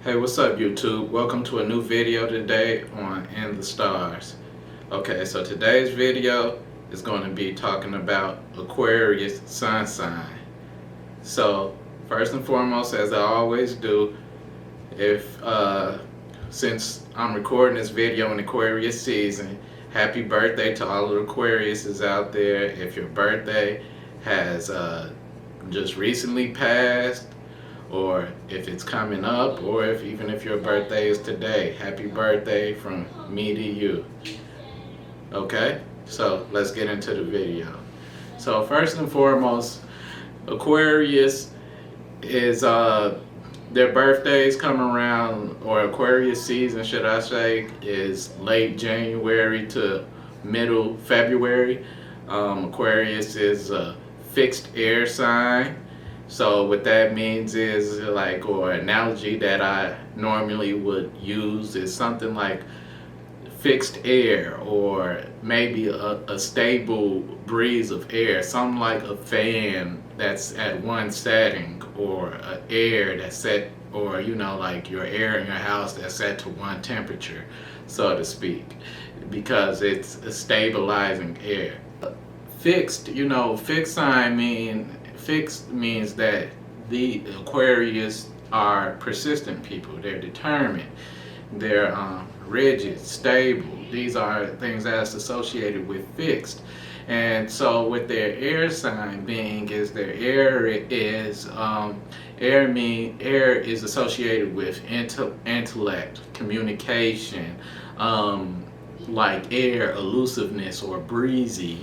Hey, what's up YouTube? Welcome to a new video today on In the Stars. Okay, so today's video is going to be talking about Aquarius Sun Sign. So first and foremost, as I always do, if since I'm recording this video in Aquarius season, happy birthday to all the Aquariuses out there. If your birthday has just recently passed, or if it's coming up, or even if your birthday is today, happy birthday from me to you. Okay, so let's get into the video. So first and foremost, Aquarius is their birthdays come around, or Aquarius season should I say, is late January to middle February. Aquarius is a fixed air sign. So what that means is, like, or analogy that I normally would use is something like fixed air, or maybe a stable breeze of air, something like a fan that's at one setting, or an air that's set, or like your air in your house that's set to one temperature, so to speak, because it's a stabilizing air. Fixed, fixed means that the Aquarius are persistent people. They're determined. They're rigid, stable. These are things that's associated with fixed. And so with their air sign being is their air is air is associated with intellect, communication, like air, elusiveness, or breezy.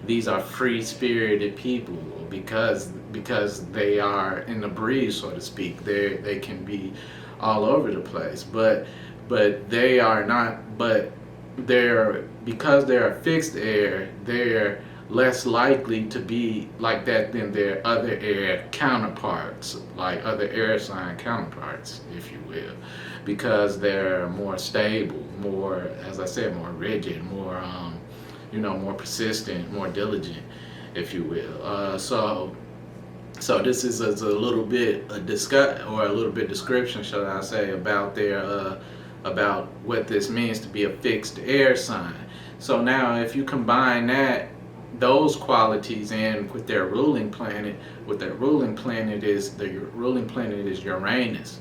These are free-spirited people because they are in the breeze, so to speak. They can be all over the place, but they are not. But because they're a fixed air, they're less likely to be like that than their other air counterparts, like other air sign counterparts, if you will, because they're more stable, more, as I said, more rigid, more more persistent, more diligent, if you will. So this is a little bit a little bit description, shall I say, about their about what this means to be a fixed air sign. So now, if you combine those qualities in with their ruling planet, ruling planet is Uranus.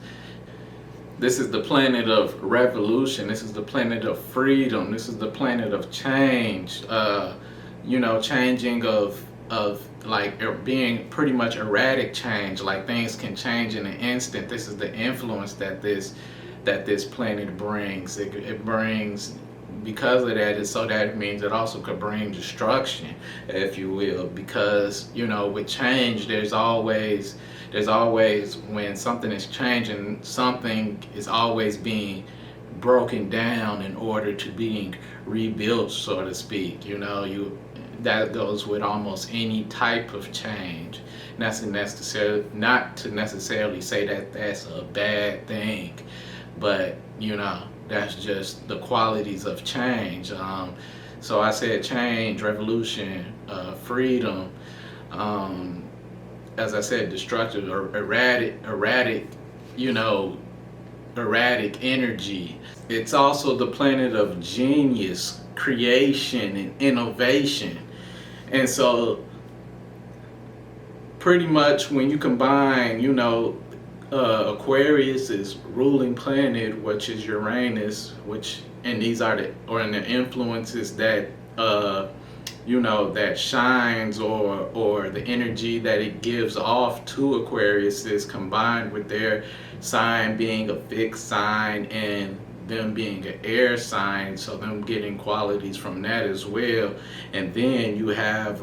This is the planet of revolution. This is the planet of freedom. This is the planet of change. Changing of like being pretty much erratic change. Like things can change in an instant. This is the influence that this planet brings. It brings, because of that, so that it means it also could bring destruction, if you will, because with change there's always when something is changing, something is always being broken down in order to being rebuilt, so to speak. That goes with almost any type of change. Not to necessarily say that that's a bad thing, but that's just the qualities of change. So I said change, revolution, freedom, as I said, destructive, or erratic, erratic energy. It's also the planet of genius, creation, and innovation. And so pretty much when you combine, Aquarius's ruling planet, which is Uranus, and these are the influences that that shines, or the energy that it gives off to Aquarius, is combined with their sign being a fixed sign and them being an air sign, so them getting qualities from that as well. And then you have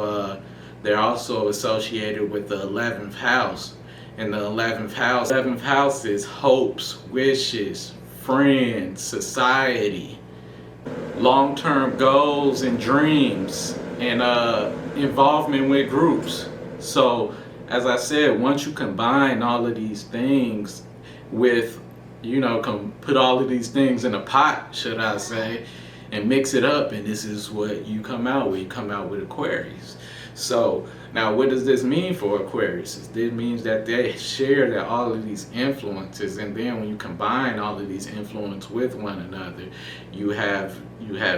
they're also associated with the 11th house. And the 11th house is hopes, wishes, friends, society, long-term goals and dreams, and involvement with groups. So as I said, once you combine all of these things with, put all of these things in a pot, should I say, and mix it up, and this is what you come out with. You come out with Aquarius. So now, what does this mean for Aquarius? This means that they share that all of these influences, and then when you combine all of these influences with one another, you have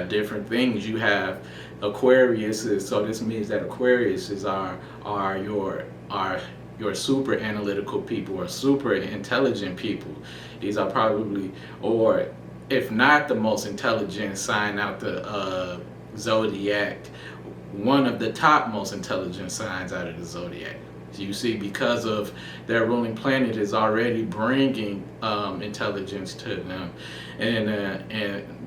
different things. You have Aquariuses. So this means that Aquariuses are your super analytical people or super intelligent people. These are probably, or if not the most intelligent sign out the zodiac, one of the top most intelligent signs out of the zodiac. You see, because of their ruling planet is already bringing intelligence to them, and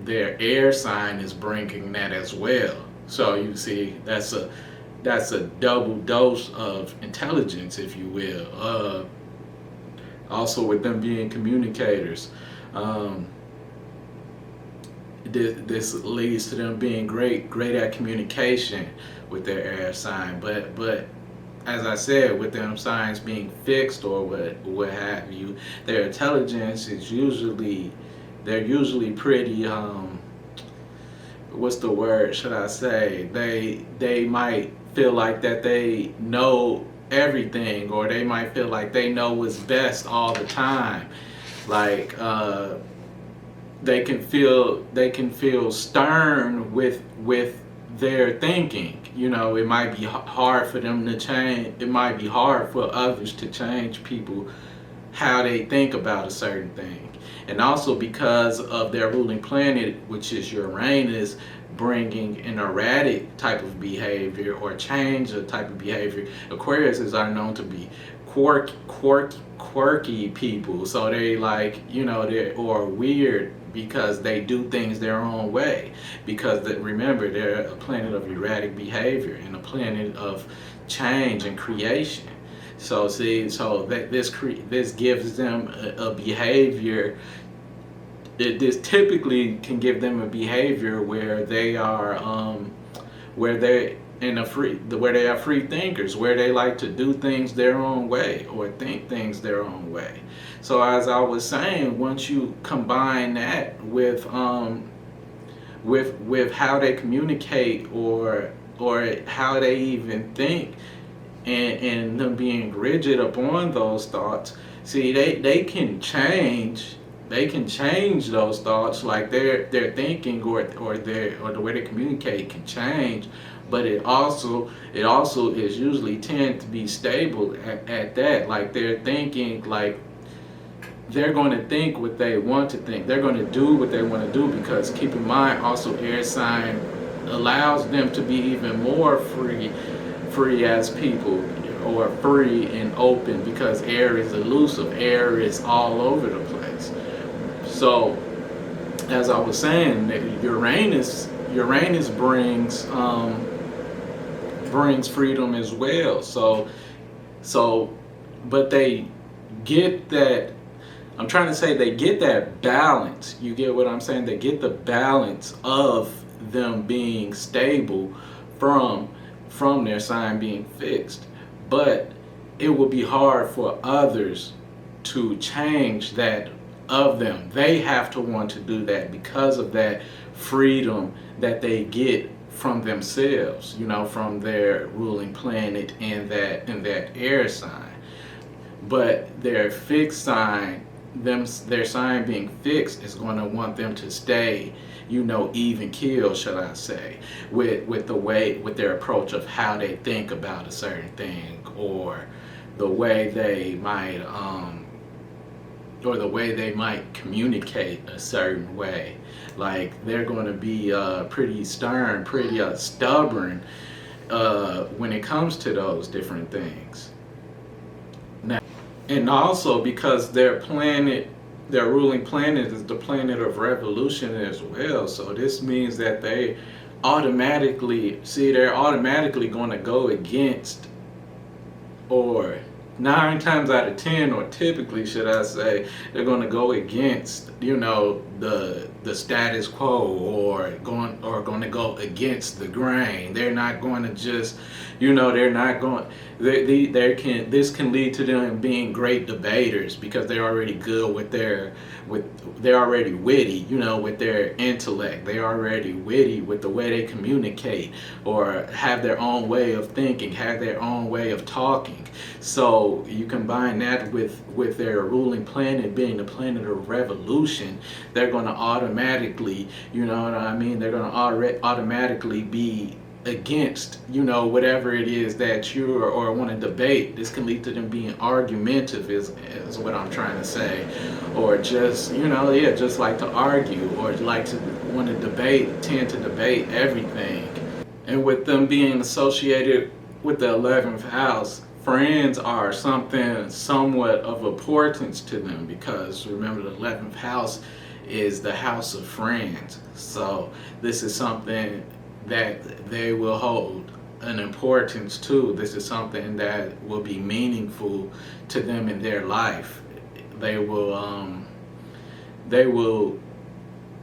their air sign is bringing that as well. So you see, that's a double dose of intelligence, if you will. Also, with them being communicators. This leads to them being great at communication with their air sign, but as I said, with them signs being fixed or what have you, their intelligence is usually pretty what's the word should I say, they might feel like that they know everything, or they might feel like they know what's best all the time, like they can feel stern with their thinking. You know, it might be hard for them to change. It might be hard for others to change people how they think about a certain thing. And also because of their ruling planet, which is Uranus, bringing an erratic type of behavior or change of type of behavior. Aquariuses are known to be quirky people. So they like, you know, or weird because they do things their own way. Because remember, they're a planet of erratic behavior and a planet of change and creation. So see, so that this gives them a behavior. This typically can give them a behavior where they are, where they are free thinkers, where they like to do things their own way or think things their own way. So as I was saying, once you combine that with how they communicate or how they even think, and them being rigid upon those thoughts, see, they can change. They can change those thoughts, like their thinking or the way they communicate can change, but it also is usually tend to be stable at that. Like their thinking, like they're going to think what they want to think. They're going to do what they want to do, because keep in mind also air sign allows them to be even more free as people, or free and open, because air is elusive. Air is all over the place. So, as I was saying, Uranus brings freedom as well. So, but they get that. I'm trying to say they get that balance. You get what I'm saying? They get the balance of them being stable from their sign being fixed. But it will be hard for others to change that of them. They have to want to do that because of that freedom that they get from themselves, you know, from their ruling planet and that air sign. But their fixed sign, their sign being fixed, is going to want them to stay, you know, even keel, shall I say, with their approach of how they think about a certain thing, or the way they might communicate a certain way. Like they're going to be pretty stern, pretty stubborn when it comes to those different things. Now, and also because their ruling planet is the planet of revolution as well. So this means that they're automatically going to go against, or 9 times out of 10, or typically, should I say, they're going to go against, you know, the the status quo, or going to go against the grain. They're not going to just, they're not going. This can lead to them being great debaters because they're already good they're already witty, with their intellect. They're already witty with the way they communicate, or have their own way of thinking, have their own way of talking. So you combine that with their ruling planet being the planet of revolution, they're going to automatically, they're going to automatically be against, whatever it is that you or want to debate. This can lead to them being argumentative, is what I'm trying to say, or just, just like to argue, or like to want to tend to debate everything. And with them being associated with the 11th house, friends are something somewhat of importance to them, because remember, the 11th house is the house of friends. So this is something that they will hold an importance to. This is something that will be meaningful to them in their life. They will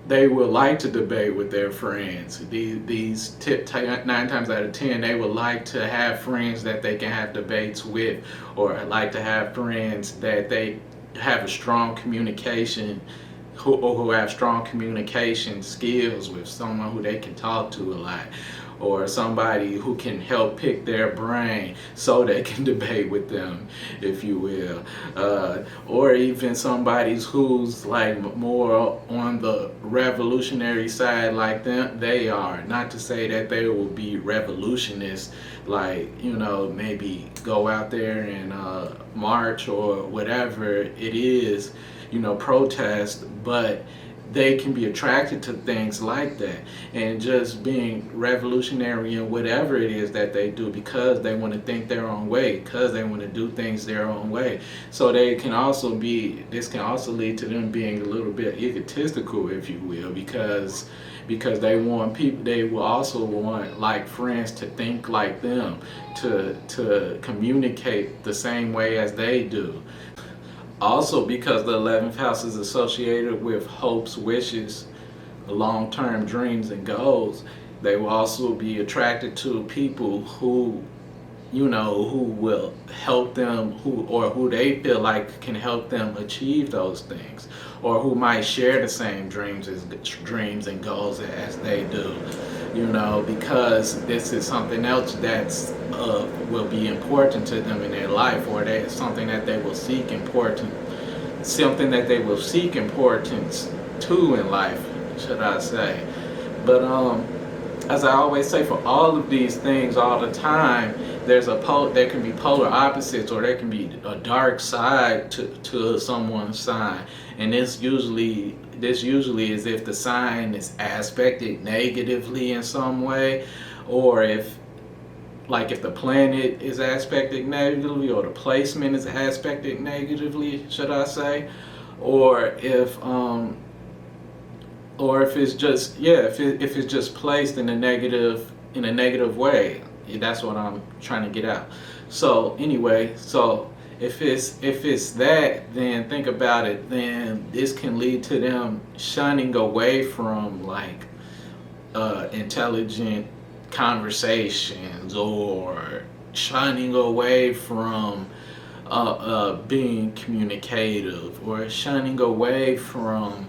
like to debate with their friends. These 9 times out of 10, they would like to have friends that they can have debates with, or like to have friends that they have a strong communication, who have strong communication skills with, someone who they can talk to a lot, or somebody who can help pick their brain so they can debate with them, if you will, or even somebody who's like more on the revolutionary side like them. They are, not to say that they will be revolutionists, like, maybe go out there and march or whatever it is, protest, but they can be attracted to things like that, and just being revolutionary in whatever it is that they do, because they want to think their own way, because they want to do things their own way. So this can also lead to them being a little bit egotistical, if you will, because they will also want like friends to think like them, to communicate the same way as they do. Also, because the 11th house is associated with hopes, wishes, long-term dreams and goals, they will also be attracted to people who will help them, who they feel like can help them achieve those things, or who might share the same dreams and goals as they do, because this is something else that's will be important to them in their life, or that is something that they will seek importance to in life, should I say. But as I always say, for all of these things all the time, there can be polar opposites, or there can be a dark side to someone's sign, and this usually is if the sign is aspected negatively in some way, or if the planet is aspected negatively, or the placement is aspected negatively, should I say, or if it's just if it's just placed in a negative way. That's what I'm trying to get out. So anyway, if it's that, then think about it. Then this can lead to them shunning away from intelligent conversations, or shunning away from being communicative, or shunning away from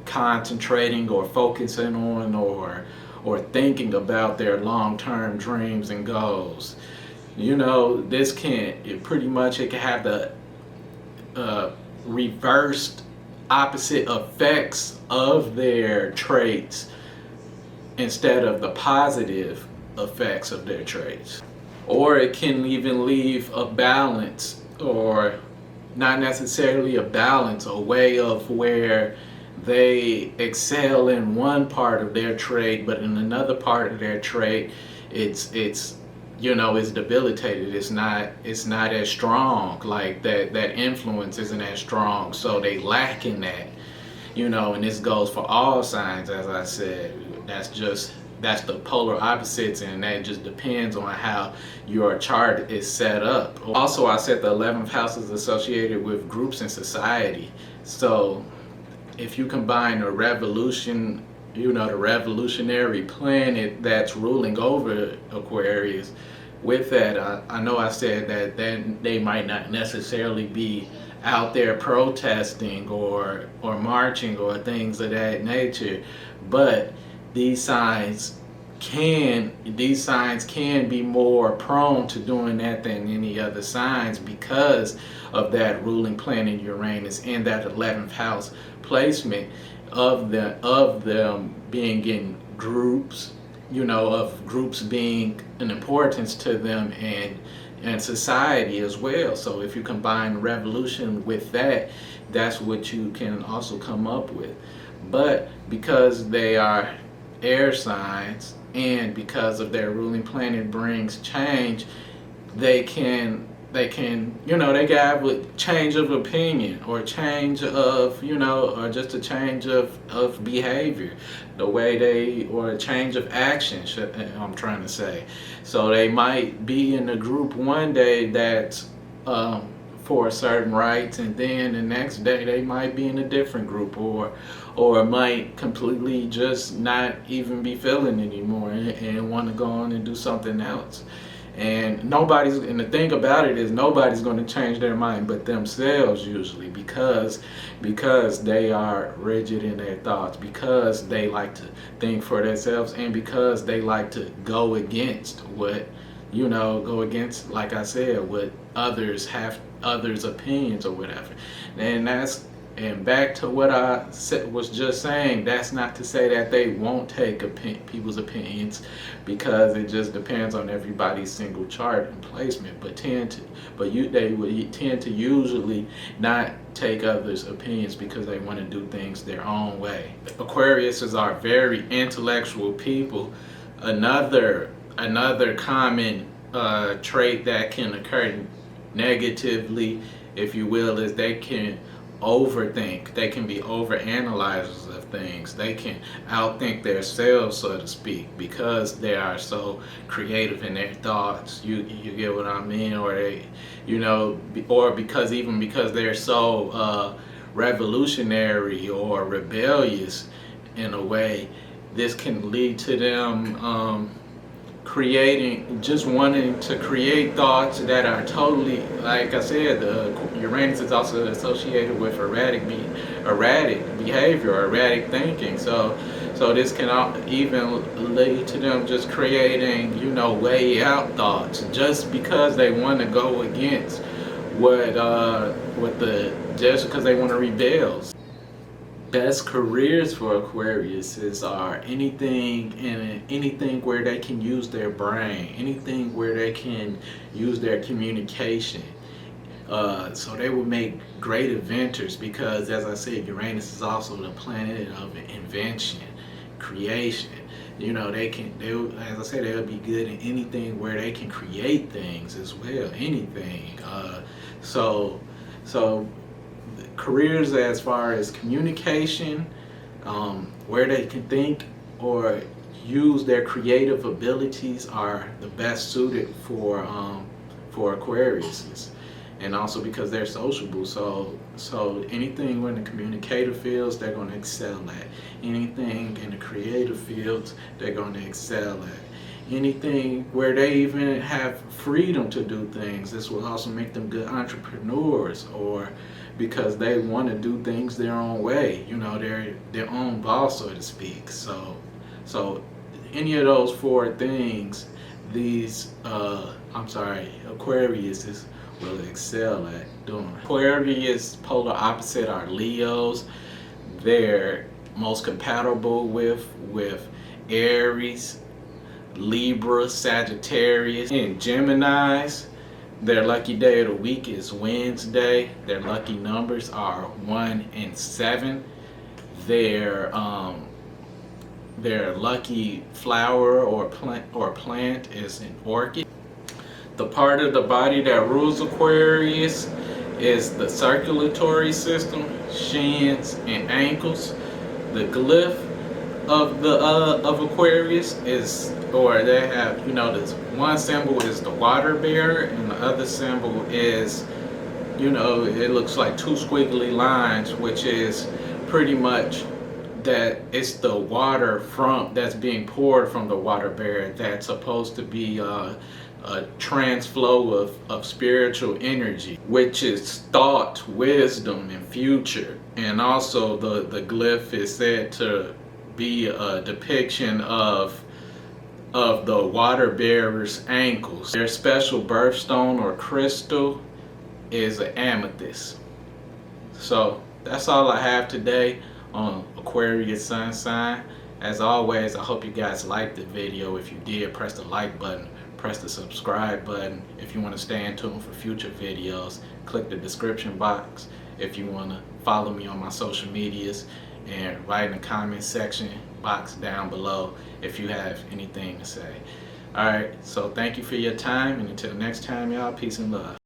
concentrating or focusing on or thinking about their long-term dreams and goals. This it can have the reversed opposite effects of their traits instead of the positive effects of their traits. Or it can even leave a balance, or not necessarily a balance, a way of where they excel in one part of their trait, but in another part of their trait, it's debilitated. It's not as strong. Like that influence isn't as strong, so they lack in that. And this goes for all signs, as I said. That's the polar opposites, and that just depends on how your chart is set up. Also, I said the 11th house is associated with groups and society. So if you combine the revolution, the revolutionary planet that's ruling over Aquarius with that, I know I said that then they might not necessarily be out there protesting or marching or things of that nature, but these signs can be more prone to doing that than any other signs because of that ruling planet Uranus and that 11th house placement of them being in groups, of groups being an importance to them and society as well. So if you combine revolution with that, that's what you can also come up with. But because they are air signs and because of their ruling planet brings change, they can they have a change of opinion or change of or just a change of behavior, the way or a change of action, I'm trying to say. So they might be in a group one day that's for certain rights, and then the next day they might be in a different group, or might completely just not even be feeling anymore and want to go on and do something else. And the thing about it is nobody's going to change their mind but themselves usually, because they are rigid in their thoughts, because they like to think for themselves, and because they like to go against like I said, what others' opinions or whatever. And back to what I was just saying, that's not to say that they won't take people's opinions, because it just depends on everybody's single chart and placement. But they would tend to usually not take others' opinions because they want to do things their own way. Aquariuses are very intellectual people. Another common trait that can occur negatively, if you will, is they can overthink. They can be overanalyzers of things. They can outthink themselves, so to speak, because they are so creative in their thoughts. You get what I mean? Or they, or because they're so revolutionary or rebellious in a way, this can lead to them wanting to create thoughts that are totally, like I said, the Uranus is also associated with erratic behavior, or erratic thinking. So this can even lead to them just creating, way out thoughts, just because they want to go against just because they want to rebel. Best careers for Aquariuses are anything where they can use their brain, anything where they can use their communication. So they would make great inventors, because, as I said, Uranus is also the planet of invention, creation. As I said, they'll be good in anything where they can create things as well, anything. So careers as far as communication, where they can think or use their creative abilities, are the best suited for Aquariuses. And also because they're sociable, so anything in the communicative fields, they're going to excel at. Anything in the creative fields, they're going to excel at. Anything where they even have freedom to do things, this will also make them good entrepreneurs, or because they want to do things their own way. They're their own boss, so to speak. So any of those four things, Aquariuses will excel at doing. Aquarius polar opposite are Leos. They're most compatible with Aries, Libra, Sagittarius, and Geminis. Their lucky day of the week is Wednesday. Their lucky numbers are 1 and 7. Their lucky flower or plant is an orchid. The part of the body that rules Aquarius is the circulatory system, shins and ankles. The glyph of Aquarius is, or they have, this one symbol is the water bearer, and the other symbol is, it looks like two squiggly lines, which is pretty much that it's the water that's being poured from the water bearer that's supposed to be a transflow of spiritual energy, which is thought, wisdom, and future. And also the glyph is said to be a depiction of the water bearer's ankles. Their special birthstone or crystal is an amethyst. So that's all I have today on Aquarius Sun Sign. As always, I hope you guys liked the video. If you did, press the like button, press the subscribe button. If you want to stay in tune for future videos, click the description box. If you want to follow me on my social medias, and write in the comment section box down below if you have anything to say. Alright, so thank you for your time, and until next time, y'all, peace and love.